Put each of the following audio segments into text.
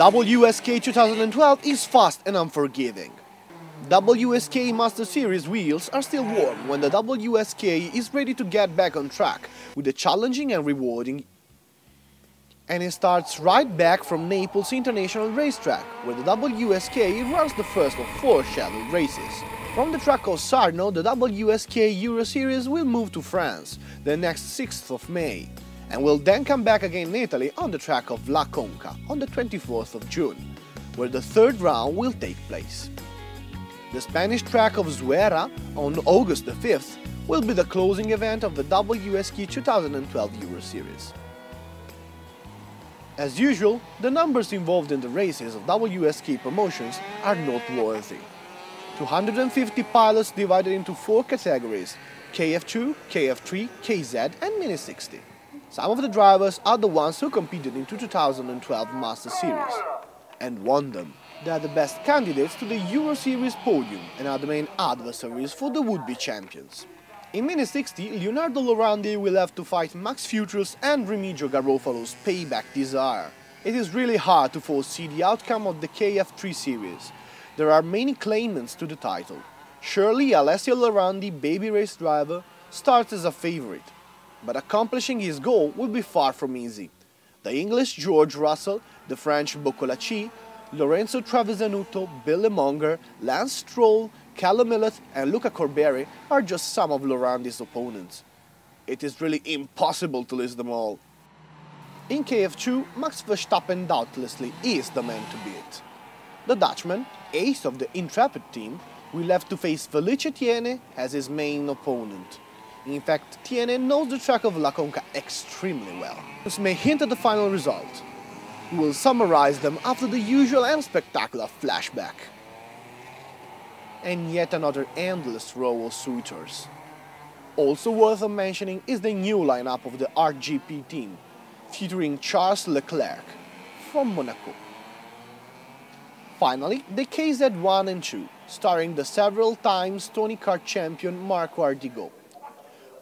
WSK 2012 is fast and unforgiving. WSK Master Series wheels are still warm when the WSK is ready to get back on track with a challenging and rewarding, and it starts right back from Naples International Racetrack, where the WSK runs the first of 4 scheduled races. From the track of Sarno, the WSK Euro Series will move to France the next 6th of May, and will then come back again in Italy on the track of La Conca on the 24th of June, where the 3rd round will take place. The Spanish track of Zuera on August the 5th will be the closing event of the WSK 2012 Euro Series. As usual, the numbers involved in the races of WSK promotions are noteworthy. 250 pilots divided into 4 categories: KF2, KF3, KZ and Mini 60. Some of the drivers are the ones who competed in 2012 Master Series and won them. They are the best candidates to the Euro Series podium and are the main adversaries for the would-be champions. In Mini 60, Leonardo Lorandi will have to fight Max Futrell's and Remigio Garofalo's payback desire. It is really hard to foresee the outcome of the KF3 series. There are many claimants to the title. Surely Alessio Lorandi, baby race driver, starts as a favorite, but accomplishing his goal will be far from easy. The English George Russell, the French Boccolacci, Lorenzo Travisanuto, Billy Monger, Lance Stroll, Callum Millett and Luca Corberi are just some of Lorandi's opponents. It is really impossible to list them all. In KF2, Max Verstappen doubtlessly is the man to beat. The Dutchman, ace of the Intrepid team, will have to face Felice Tiene as his main opponent. In fact, Tiene knows the track of La Conca extremely well. This may hint at the final result. We will summarize them after the usual and spectacular flashback. And yet another endless row of suitors. Also worth mentioning is the new lineup of the RGP team, featuring Charles Leclerc from Monaco. Finally, the KZ1 and 2, starring the several times Tony Kart champion Marco Ardigo.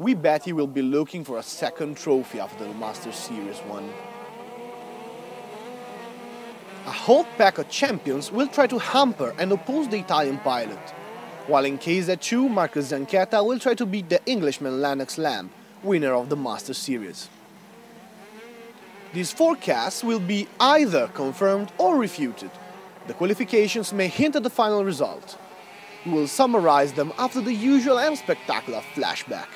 We bet he will be looking for a second trophy after the Master Series one. A whole pack of champions will try to hamper and oppose the Italian pilot, while in KZ2, Marcus Zanchetta will try to beat the Englishman Lennox Lamb, winner of the Master Series. These forecasts will be either confirmed or refuted. The qualifications may hint at the final result. We will summarize them after the usual and spectacular flashback.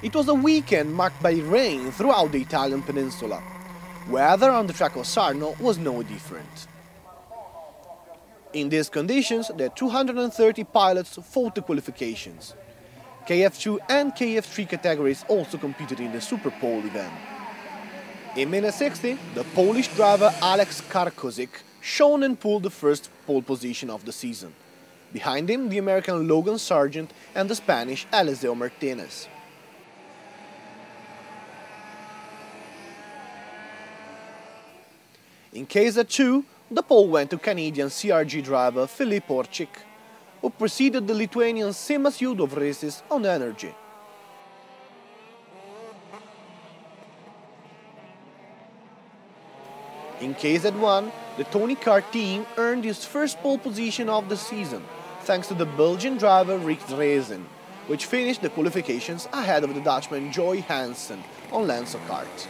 It was a weekend marked by rain throughout the Italian peninsula. Weather on the track of Sarno was no different. In these conditions, the 230 pilots fought the qualifications. KF2 and KF3 categories also competed in the Super Pole event. In minute 60, the Polish driver Alex Karkozik shone and pulled the first pole position of the season. Behind him, the American Logan Sargent and the Spanish Eliseo Martinez. In KZ2, the pole went to Canadian CRG driver Filip Orchik, who preceded the Lithuanian Simas Judovresis on energy. In KZ1, the Tony Kart team earned his first pole position of the season, thanks to the Belgian driver Rick Dreesen, which finished the qualifications ahead of the Dutchman Joy Hansen on Lenzo Kart.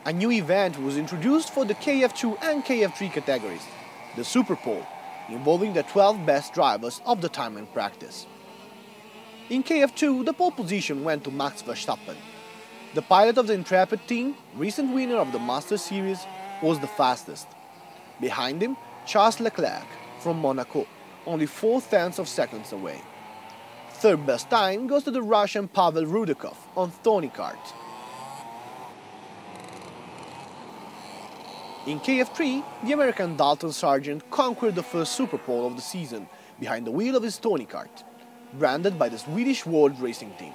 A new event was introduced for the KF2 and KF3 categories, the Super Pole, involving the 12 best drivers of the time and practice. In KF2, the pole position went to Max Verstappen. The pilot of the Intrepid team, recent winner of the Master Series, was the fastest. Behind him, Charles Leclerc from Monaco, only 4/10 of seconds away. Third best time goes to the Russian Pavel Rudakov on Tony Kart. In KF3, the American Dalton Sargent conquered the first Super Pole of the season behind the wheel of his Tony Kart, branded by the Swedish World Racing Team.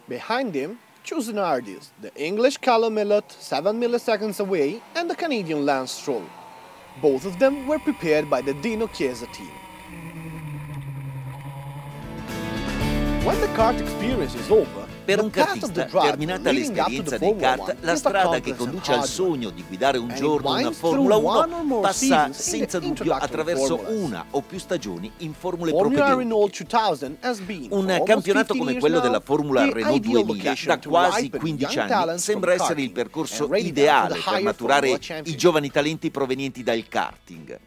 Behind him, two Zanardis, the English Callum Millot 7 milliseconds away and the Canadian Lance Stroll. Both of them were prepared by the Dino Chiesa team. When the kart experience is over, Per un kartista, terminata l'esperienza dei kart, la strada che conduce al sogno di guidare un giorno una Formula 1 passa senza dubbio attraverso una o più stagioni in formule propedeutiche. Un campionato come quello della Formula Renault 2000 da quasi 15 anni sembra essere il percorso ideale per maturare i giovani talenti provenienti dal karting.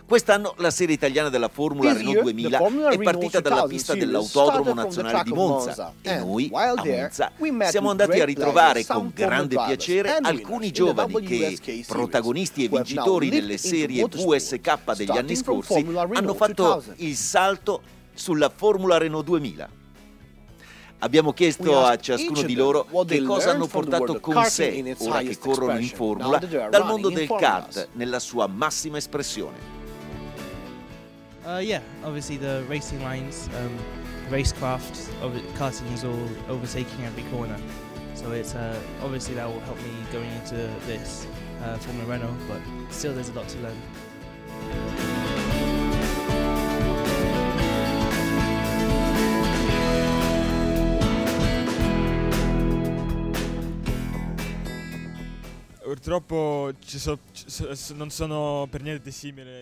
Quest'anno la serie italiana della Formula Renault 2000 è partita dalla pista dell'Autodromo Nazionale di Monza e noi, a Monza, siamo andati a ritrovare con grande piacere alcuni giovani che, protagonisti e vincitori delle serie WSK degli anni scorsi, hanno fatto il salto sulla Formula Renault 2000. Abbiamo chiesto a ciascuno di loro che cosa hanno portato con sé, ora che corrono in Formula, dal mondo del kart nella sua massima espressione. Yeah, obviously the racing lines, racecraft, karting is all overtaking every corner. So it's obviously that will help me going into this Formula Renault, but still there's a lot to learn.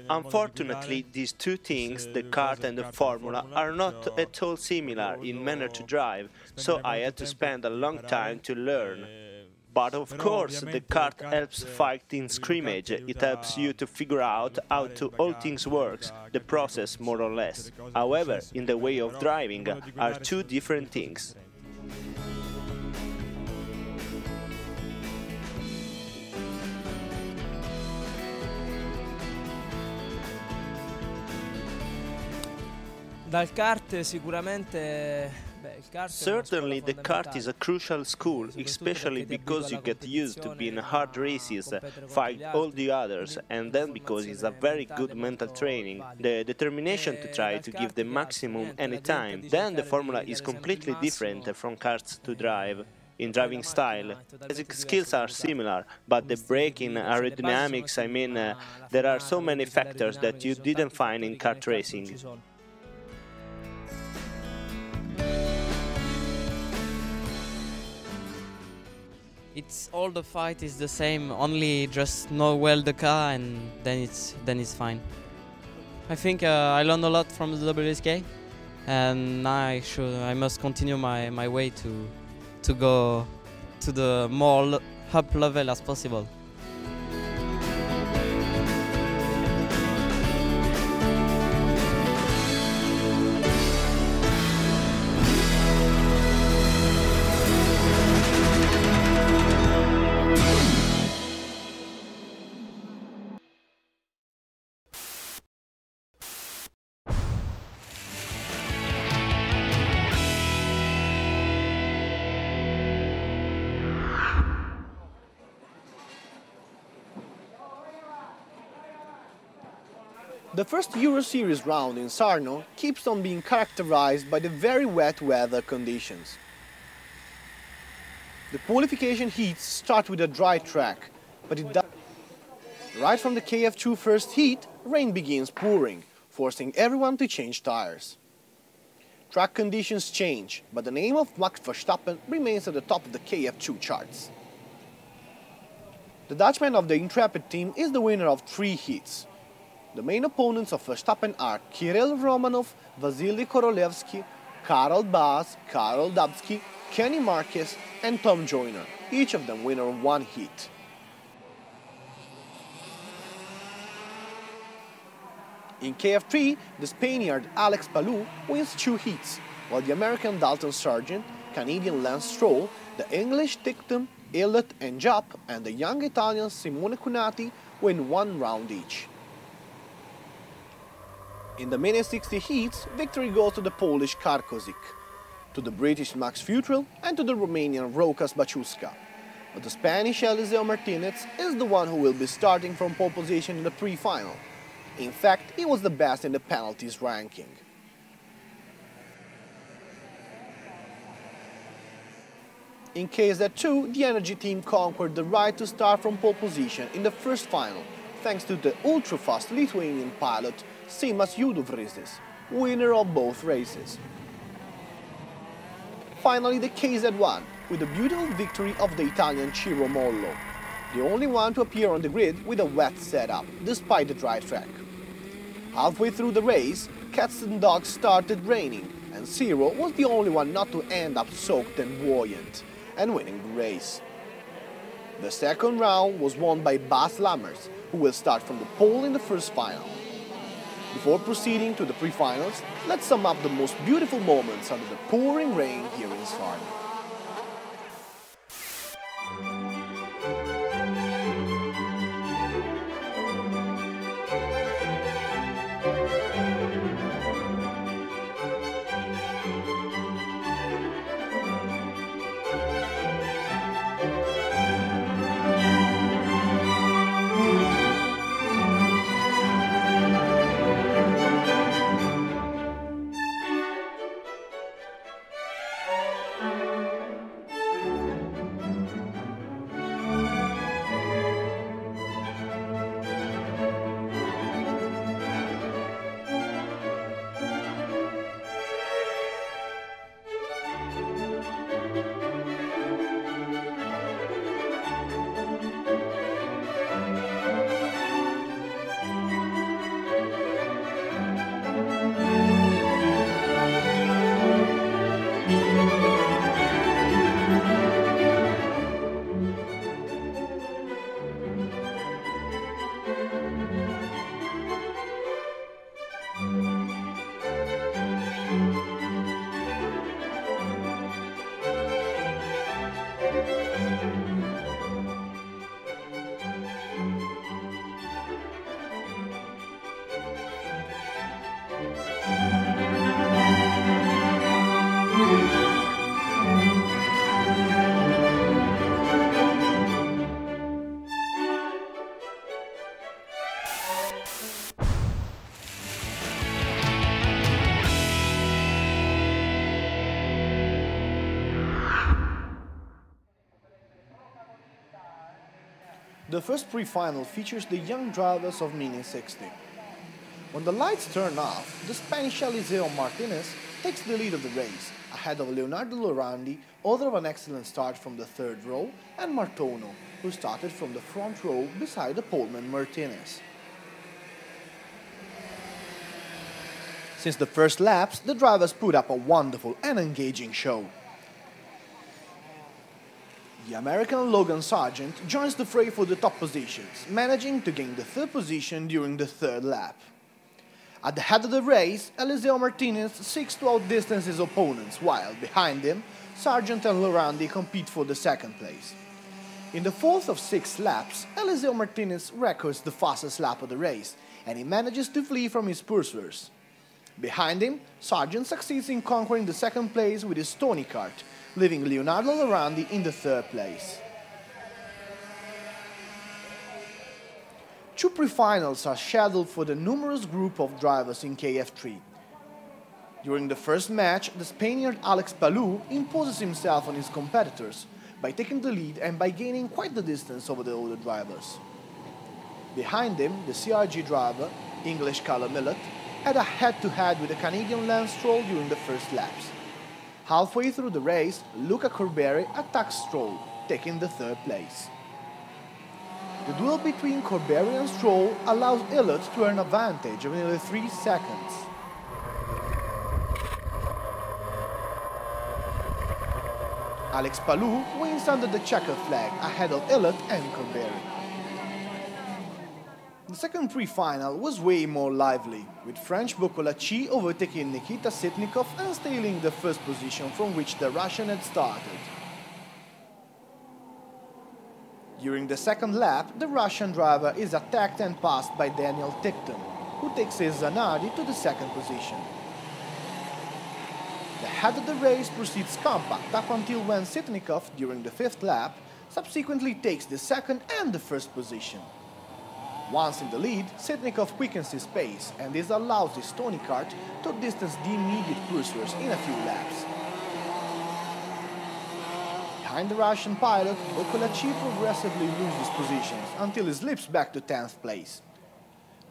Unfortunately, these two things, the kart and the Formula, are not at all similar in manner to drive, so I had to spend a long time to learn. But of course, the kart helps fighting scrimmage. It helps you to figure out how all things works, the process more or less. However, in the way of driving are two different things. Dal kart sicuramente Certainly the kart is a crucial school, especially because you get used to being hard races, fight all the others, and then because it's a very good mental training, the determination to try to give the maximum anytime. Then the formula is completely different from karts to drive. In driving style, basic skills are similar, but the braking, aerodynamics, there are so many factors that you didn't find in kart racing. It's all the fight is the same, only just know well the car and then it's fine. I think I learned a lot from the WSK, and now I must continue my way to go to the more up level as possible. The first Euro Series round in Sarno keeps on being characterized by the very wet weather conditions. The qualification heats start with a dry track, but it does. Right from the KF2 first heat, rain begins pouring, forcing everyone to change tires. Track conditions change, but the name of Max Verstappen remains at the top of the KF2 charts. The Dutchman of the Intrepid team is the winner of 3 heats. The main opponents of Verstappen are Kirill Romanov, Vasily Korolevsky, Karel Baas, Karel Dabsky, Kenny Marquez and Tom Joyner, each of them winner of 1 heat. In KF3, the Spaniard Alex Palou wins 2 heats, while the American Dalton Sargent, Canadian Lance Stroll, the English Ticktum, Illet and Jupp, and the young Italian Simone Cunati win 1 round each. In the Mini 60 heats, victory goes to the Polish Karkozik, to the British Max Futrell and to the Romanian Rokas Baciuska. But the Spanish Eliseo Martinez is the one who will be starting from pole position in the pre-final. In fact, he was the best in the penalties ranking. In KZ2, the Energy team conquered the right to start from pole position in the first final, thanks to the ultra-fast Lithuanian pilot Simas Juduvrizis, winner of both races. Finally, the KZ1, with the beautiful victory of the Italian Ciro Mollo, the only one to appear on the grid with a wet setup, despite the dry track. Halfway through the race, cats and dogs started raining, and Ciro was the only one not to end up soaked and buoyant, and winning the race. The second round was won by Bas Lammers, who will start from the pole in the first final. Before proceeding to the pre-finals, let's sum up the most beautiful moments under the pouring rain here in Sarno. The first pre-final features the young drivers of Mini 60. When the lights turn off, the Spanish Eliseo Martinez takes the lead of the race, ahead of Leonardo Lorandi, author of an excellent start from the third row, and Martono, who started from the front row beside the poleman Martinez. Since the first laps, the drivers put up a wonderful and engaging show. The American Logan Sargent joins the fray for the top positions, managing to gain the third position during the third lap. At the head of the race, Eliseo Martinez seeks to outdistance his opponents, while behind him, Sargent and Lorandi compete for the second place. In the fourth of 6 laps, Eliseo Martinez records the fastest lap of the race, and he manages to flee from his pursuers. Behind him, Sargent succeeds in conquering the second place with his Tony kart, leaving Leonardo Lorandi in the third place. Two pre-finals are scheduled for the numerous group of drivers in KF3. During the first match, the Spaniard Alex Palou imposes himself on his competitors by taking the lead and by gaining quite the distance over the other drivers. Behind him, the CRG driver, English Callum Millett, had a head-to-head with the Canadian Lance Stroll during the first laps. Halfway through the race, Luca Corberri attacks Stroll, taking the third place. The duel between Corberri and Stroll allows Illett to earn an advantage of nearly 3 seconds. Alex Palou wins under the checkered flag ahead of Illett and Corberri. The second pre-final was way more lively, with French Boccolacci overtaking Nikita Sitnikov and stealing the first position from which the Russian had started. During the second lap, the Russian driver is attacked and passed by Daniel Tickton, who takes his Zanardi to the second position. The head of the race proceeds compact up until when Sitnikov, during the fifth lap, subsequently takes the second and the first position. Once in the lead, Sitnikov quickens his pace and this allows his Tony Kart to distance the immediate pursuers in a few laps. Behind the Russian pilot, Boccolacci progressively loses positions until he slips back to 10th place.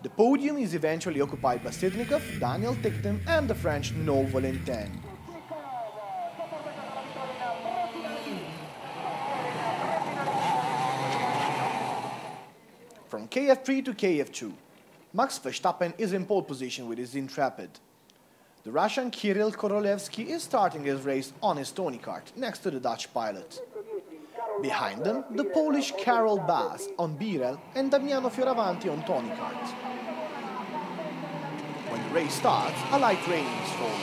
The podium is eventually occupied by Sitnikov, Daniel Tickton and the French No Valentin. From KF3 to KF2, Max Verstappen is in pole position with his Intrepid. The Russian Kirill Korolevsky is starting his race on his Tony Kart next to the Dutch pilot. Behind them, the Polish Karol Baz on Birel and Damiano Fioravanti on Tony Kart. When the race starts, a light rain is falling.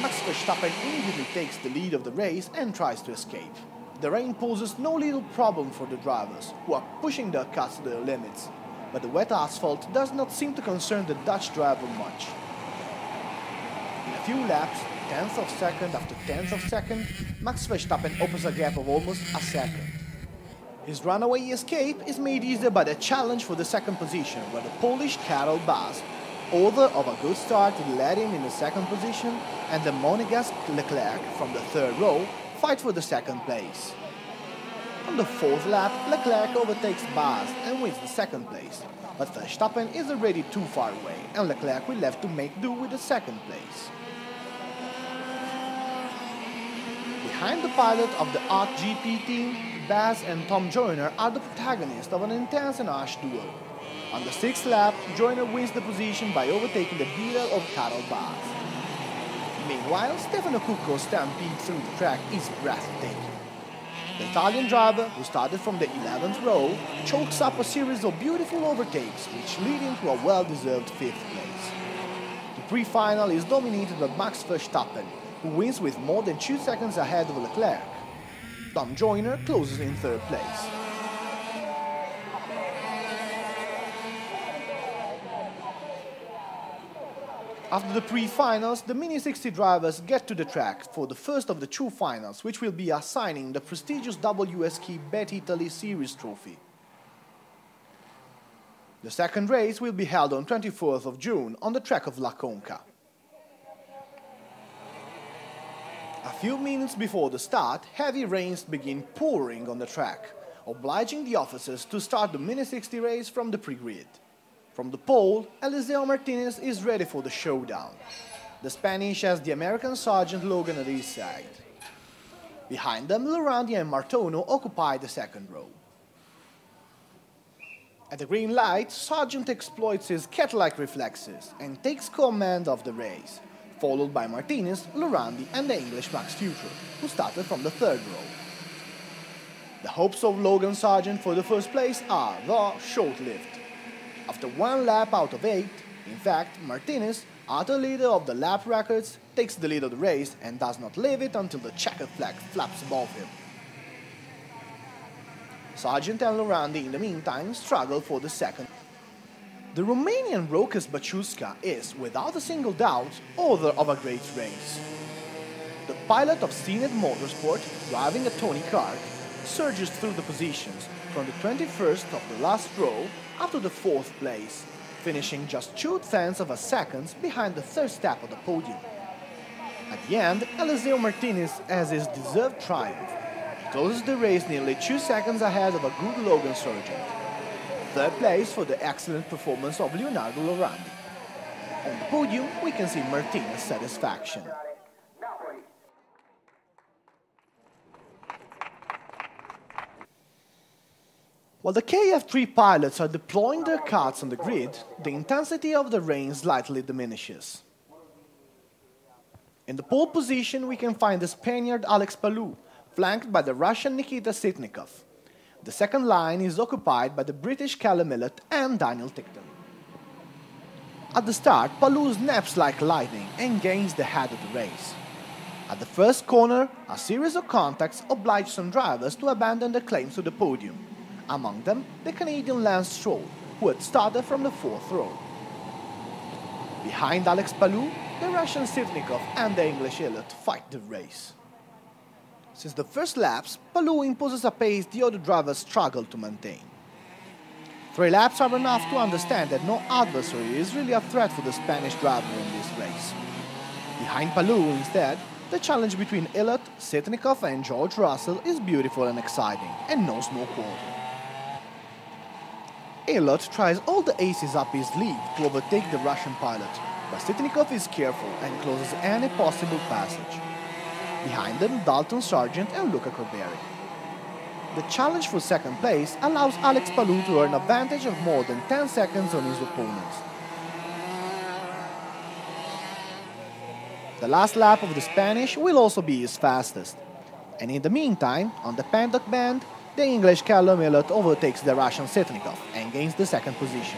Max Verstappen immediately takes the lead of the race and tries to escape. The rain poses no little problem for the drivers, who are pushing their cars to their limits, but the wet asphalt does not seem to concern the Dutch driver much. In a few laps, tenth of second after tenth of second, Max Verstappen opens a gap of almost a second. His runaway escape is made easier by the challenge for the second position, where the Polish Karol Baz, author of a good start, led him in the second position, and the Monegasque Leclerc from the third row fight for the second place. On the fourth lap, Leclerc overtakes Baz and wins the second place, but Verstappen is already too far away and Leclerc will have to make do with the second place. Behind the pilot of the Art GP team, Baz and Tom Joyner are the protagonists of an intense and harsh duel. On the sixth lap, Joyner wins the position by overtaking the Birel of Karol Baz. Meanwhile, Stefano Cucco's stampede through the track is breathtaking. The Italian driver, who started from the 11th row, chokes up a series of beautiful overtakes, which lead him to a well-deserved 5th place. The pre-final is dominated by Max Verstappen, who wins with more than 2 seconds ahead of Leclerc. Tom Joyner closes in 3rd place. After the pre-finals, the Mini 60 drivers get to the track for the first of the 2 finals, which will be assigning the prestigious WSK Bet Italy Series trophy. The second race will be held on 24th of June on the track of La Conca. A few minutes before the start, heavy rains begin pouring on the track, obliging the officers to start the Mini 60 race from the pre-grid. From the pole, Eliseo Martinez is ready for the showdown. The Spanish has the American Sergeant Logan at his side. Behind them, Lorandi and Martono occupy the second row. At the green light, Sargent exploits his cat-like reflexes and takes command of the race, followed by Martinez, Lorandi and the English Max Future, who started from the third row. The hopes of Logan Sargent for the first place are, though, short-lived. After 1 lap out of 8, in fact, Martinez, auto leader of the lap records, takes the lead of the race and does not leave it until the checkered flag flaps above him. Sargent and Lorandi, in the meantime, struggle for the second. The Romanian Rokas Baciuska is, without a single doubt, author of a great race. The pilot of CNET Motorsport, driving a Tony Kart, surges through the positions from the 21st of the last row up to the 4th place, finishing just 0.2 of a second behind the third step of the podium. At the end, Eliseo Martinez has his deserved triumph. He closes the race nearly 2 seconds ahead of a good Logan Sargent. Third place for the excellent performance of Leonardo Lorandi. On the podium, we can see Martinez's satisfaction. While the KF3 pilots are deploying their karts on the grid, the intensity of the rain slightly diminishes. In the pole position, we can find the Spaniard Alex Palou, flanked by the Russian Nikita Sitnikov. The second line is occupied by the British Callum Millett and Daniel Tickton. At the start, Palou snaps like lightning and gains the head of the race. At the first corner, a series of contacts oblige some drivers to abandon their claims to the podium. Among them, the Canadian Lance Stroll, who had started from the 4th row. Behind Alex Palou, the Russian Sitnikov and the English Illett fight the race. Since the first laps, Palou imposes a pace the other drivers struggle to maintain. 3 laps are enough to understand that no adversary is really a threat for the Spanish driver in this race. Behind Palou, instead, the challenge between Illett, Sitnikov and George Russell is beautiful and exciting, and knows no quarter. Illett tries all the aces up his sleeve to overtake the Russian pilot, but Sitnikov is careful and closes any possible passage. Behind them, Dalton Sargent and Luca Corberi. The challenge for second place allows Alex Palou to earn an advantage of more than 10 seconds on his opponents. The last lap of the Spanish will also be his fastest. And in the meantime, on the paddock band, the English Callum Millett overtakes the Russian Sitnikov and gains the second position.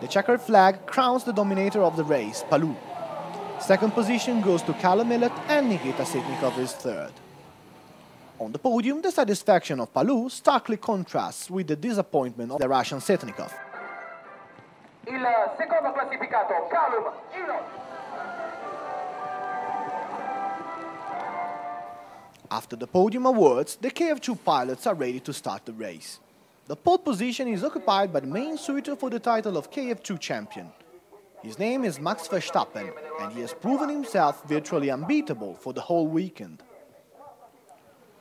The checkered flag crowns the dominator of the race, Palou. Second position goes to Callum Millett and Nikita Sitnikov is third. On the podium, the satisfaction of Palou starkly contrasts with the disappointment of the Russian Sitnikov. Il secondo classificato, Callum Millett. After the podium awards, the KF2 pilots are ready to start the race. The pole position is occupied by the main suitor for the title of KF2 champion. His name is Max Verstappen, and he has proven himself virtually unbeatable for the whole weekend.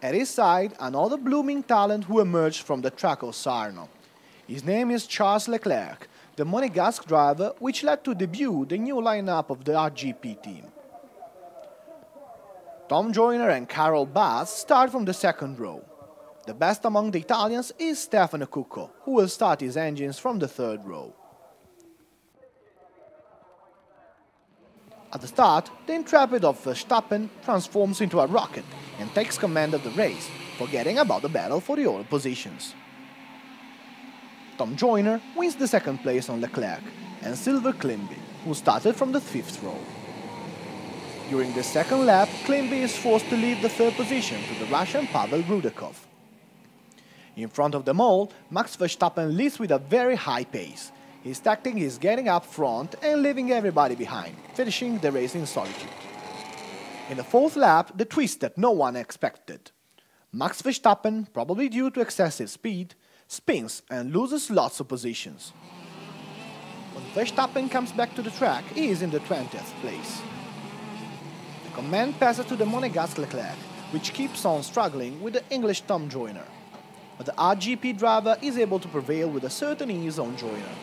At his side, another blooming talent who emerged from the track of Sarno. His name is Charles Leclerc, the Monegasque driver which led to debut the new lineup of the RGP team. Tom Joyner and Carol Bass start from the second row. The best among the Italians is Stefano Cucco, who will start his engines from the third row. At the start, the intrepid of Verstappen transforms into a rocket and takes command of the race, forgetting about the battle for the other positions. Tom Joyner wins the second place on Leclerc and Silver Klimby, who started from the 5th row. During the second lap, Klimby is forced to leave the third position to the Russian Pavel Rudakov. In front of them all, Max Verstappen leads with a very high pace. His tactic is getting up front and leaving everybody behind, finishing the race in solitude. In the fourth lap, the twist that no one expected. Max Verstappen, probably due to excessive speed, spins and loses lots of positions. When Verstappen comes back to the track, he is in the 20th place. The command passes to the Monegasque Leclerc, which keeps on struggling with the English Tom Joyner. But the RGP driver is able to prevail with a certain ease on Joyner.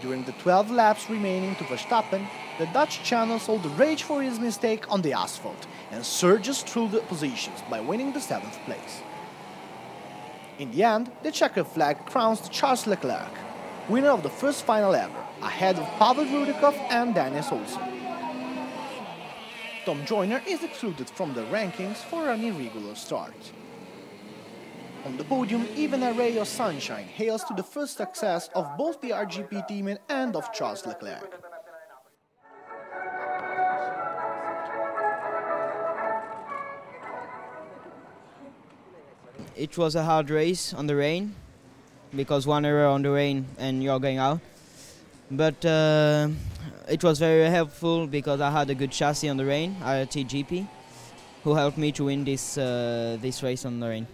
During the 12 laps remaining to Verstappen, the Dutch channels all the rage for his mistake on the asphalt and surges through the positions by winning the 7th place. In the end, the checkered flag crowns Charles Leclerc, winner of the first final ever, ahead of Pavel Rudakov and Dennis Olsen. Tom Joyner is excluded from the rankings for an irregular start. On the podium, even a ray of sunshine hails to the first success of both the RGP team and of Charles Leclerc. It was a hard race on the rain, because one error on the rain and you're going out. but it was very helpful because I had a good chassis on the rain, RTGP, who helped me to win this race on the rain.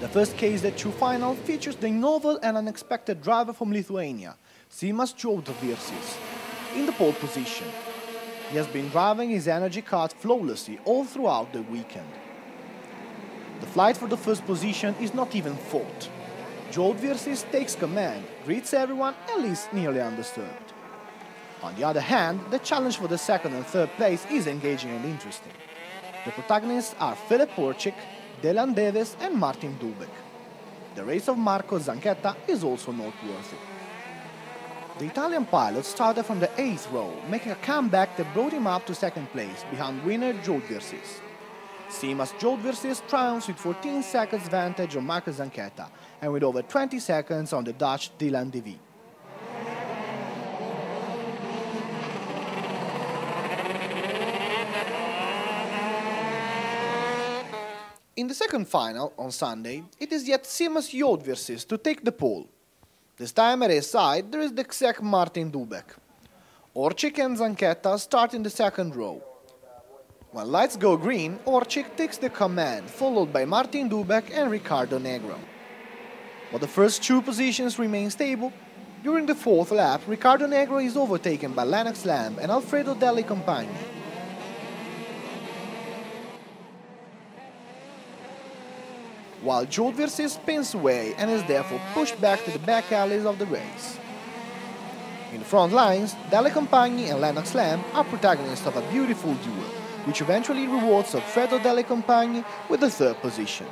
The first KZ2 final features the novel and unexpected driver from Lithuania, Simas Jodvirsis, in the pole position. He has been driving his energy cart flawlessly all throughout the weekend. The flight for the first position is not even fought. Jodvirsis takes command, greets everyone and leaves nearly undisturbed. On the other hand, the challenge for the second and third place is engaging and interesting. The protagonists are Filip Orchik, Delan Deves and Martin Dubek. The race of Marco Zanchetta is also noteworthy. The Italian pilot started from the 8th row, making a comeback that brought him up to second place, behind winner Jodvirsis. Simas Jodvirsis triumphs with 14 seconds advantage on Marco Zanchetta and with over 20 seconds on the Dutch Dylan de Vie. In the second final, on Sunday, it is yet Simas Jodvirsis to take the pole. This time at his side there is the Czech Martin Dubek. Orchik and Zanchetta start in the second row. When lights go green, Orchik takes the command, followed by Martin Dubek and Riccardo Negro. But the first two positions remain stable. During the fourth lap, Riccardo Negro is overtaken by Lennox Lamb and Alfredo Delle Compagni. While Jodvirsis spins away and is therefore pushed back to the back alleys of the race. In the front lines, Delle Compagni and Lennox Lamb are protagonists of a beautiful duel, which eventually rewards Alfredo Delle Compagni with the third position.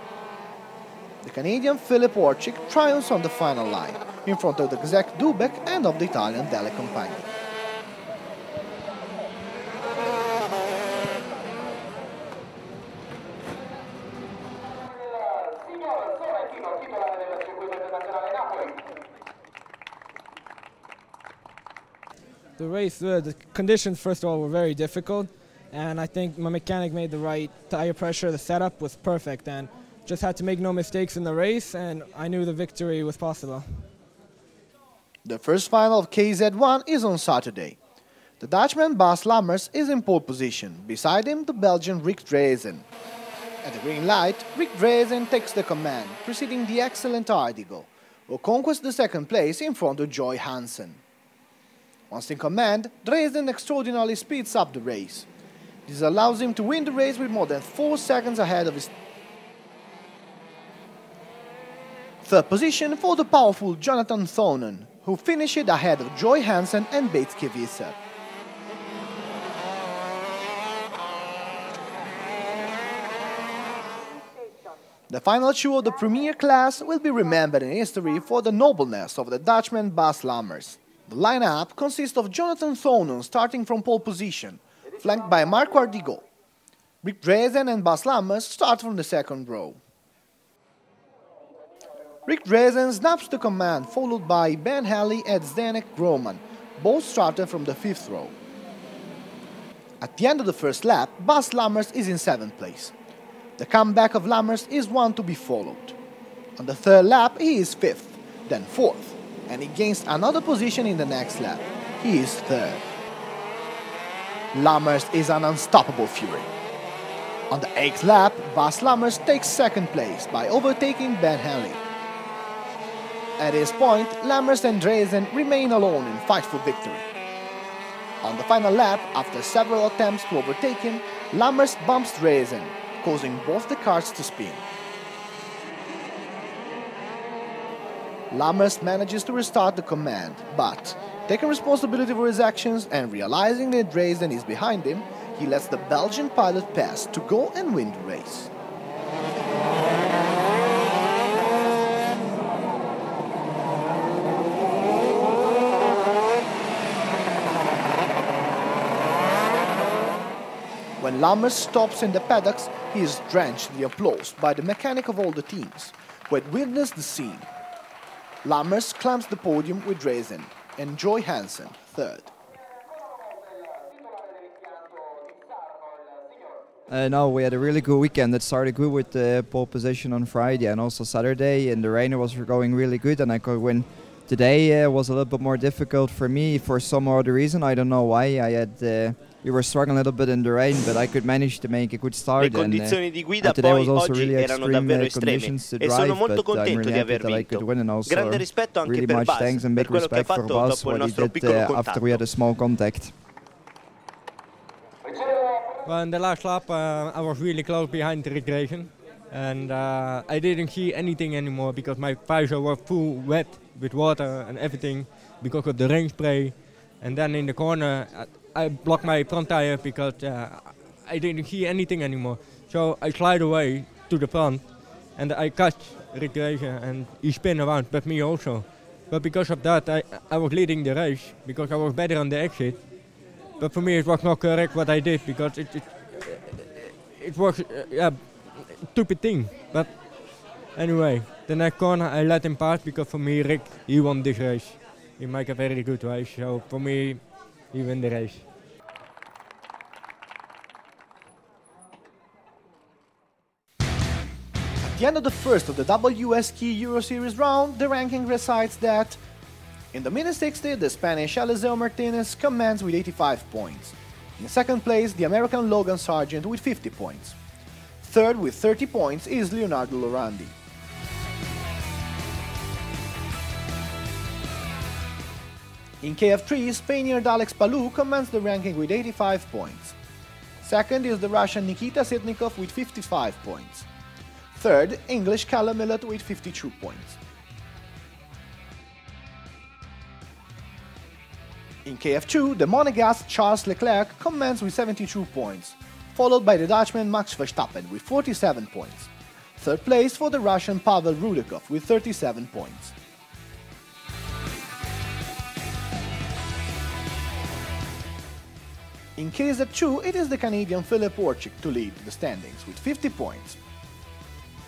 The Canadian Filip Orchik triumphs on the final line, in front of the Czech Dubek and of the Italian Delle Compagni. The race, the conditions, first of all, were very difficult, and I think my mechanic made the right tire pressure. The setup was perfect, and just had to make no mistakes in the race, and I knew the victory was possible. The first final of KZ1 is on Saturday. The Dutchman Bas Lammers is in pole position, beside him the Belgian Rick Dreesen. At the green light, Rick Dreesen takes the command, preceding the excellent Ardigo, who conquers the second place in front of Joy Hansen. Once in command, Dreesen extraordinarily speeds up the race. This allows him to win the race with more than 4 seconds ahead of his third position for the powerful Jonathan Thonen, who finished ahead of Joy Hansen and Batesky Visser. The final two of the Premier class will be remembered in history for the nobleness of the Dutchman Bas Lammers. The lineup consists of Jonathan Thonen starting from pole position, flanked by Marco Ardigo. Rick Dreesen and Bas Lammers start from the second row. Rick Dreesen snaps the command, followed by Ben Halley and Zdenek Groman, both started from the fifth row. At the end of the first lap, Bas Lammers is in 7th place. The comeback of Lammers is one to be followed. On the third lap, he is 5th, then 4th, and he gains another position in the next lap. He is 3rd. Lammers is an unstoppable fury. On the 8th lap, Bas Lammers takes 2nd place by overtaking Ben Halley. At this point, Lammers and Dreesen remain alone in fight for victory. On the final lap, after several attempts to overtake him, Lammers bumps Dreesen, causing both the cars to spin. Lammers manages to restart the command, but, taking responsibility for his actions and realizing that Dreesen is behind him, he lets the Belgian pilot pass to go and win the race. When Lammers stops in the paddocks, he is drenched in the applause by the mechanic of all the teams, who had witnessed the scene. Lammers climbs the podium with Dreesen, and Joy Hansen, 3rd. No, we had a really good weekend. It started good with the pole position on Friday and also Saturday, and the rain was going really good, and I could win Today was a little bit more difficult for me for some other reason. I don't know why. We were struggling a little bit in the rain, but I could manage to make a good start. Le condizioni di guida today poi was also oggi really erano davvero estreme e sono molto contento di aver vinto. Grande rispetto anche per Bas, per quello che ha fatto dopo il nostro piccolo after we had a small contact. Well, in the last lap, I was really close behind the regression, and I didn't see anything anymore because my visor was full wet with water and everything because of the rain spray. And then in the corner, I blocked my front tire because I didn't see anything anymore. So I slide away to the front, and I catch regression, and he spin around, but me also. But because of that, I was leading the race because I was better on the exit. But for me, it was not correct what I did because it was a stupid thing. But anyway, the next corner I let him pass because for me, Rick, he won this race. He make a very good race, so for me, he win the race. At the end of the first of the WSK Euro Series round, the ranking recites that in the mini-60, the Spanish Eliseo Martinez commands with 85 points. In second place, the American Logan Sargent with 50 points. Third with 30 points is Leonardo Lorandi. In KF3, Spaniard Alex Palou commands the ranking with 85 points. Second is the Russian Nikita Sitnikov with 55 points. Third, English Callum Millett with 52 points. In KF2, the Monegasque Charles Leclerc commands with 72 points, followed by the Dutchman Max Verstappen with 47 points. Third place for the Russian Pavel Rudakov with 37 points. In KZ2, it is the Canadian Philip Orchik to lead the standings with 50 points.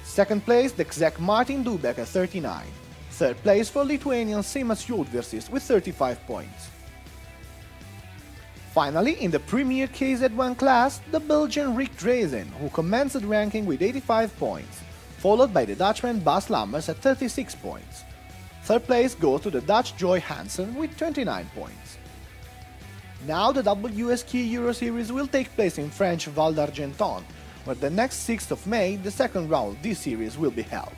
Second place, the Czech Martin Dubek at 39. Third place for Lithuanian Simas Jodvirsis with 35 points. Finally, in the Premier KZ1 class, the Belgian Rick Drazen, who commands the ranking with 85 points, followed by the Dutchman Bas Lammers at 36 points. Third place goes to the Dutch Joy Hansen with 29 points. Now the WSK Euro Series will take place in French Val d'Argenton, where the next 6th of May, the second round of this series will be held.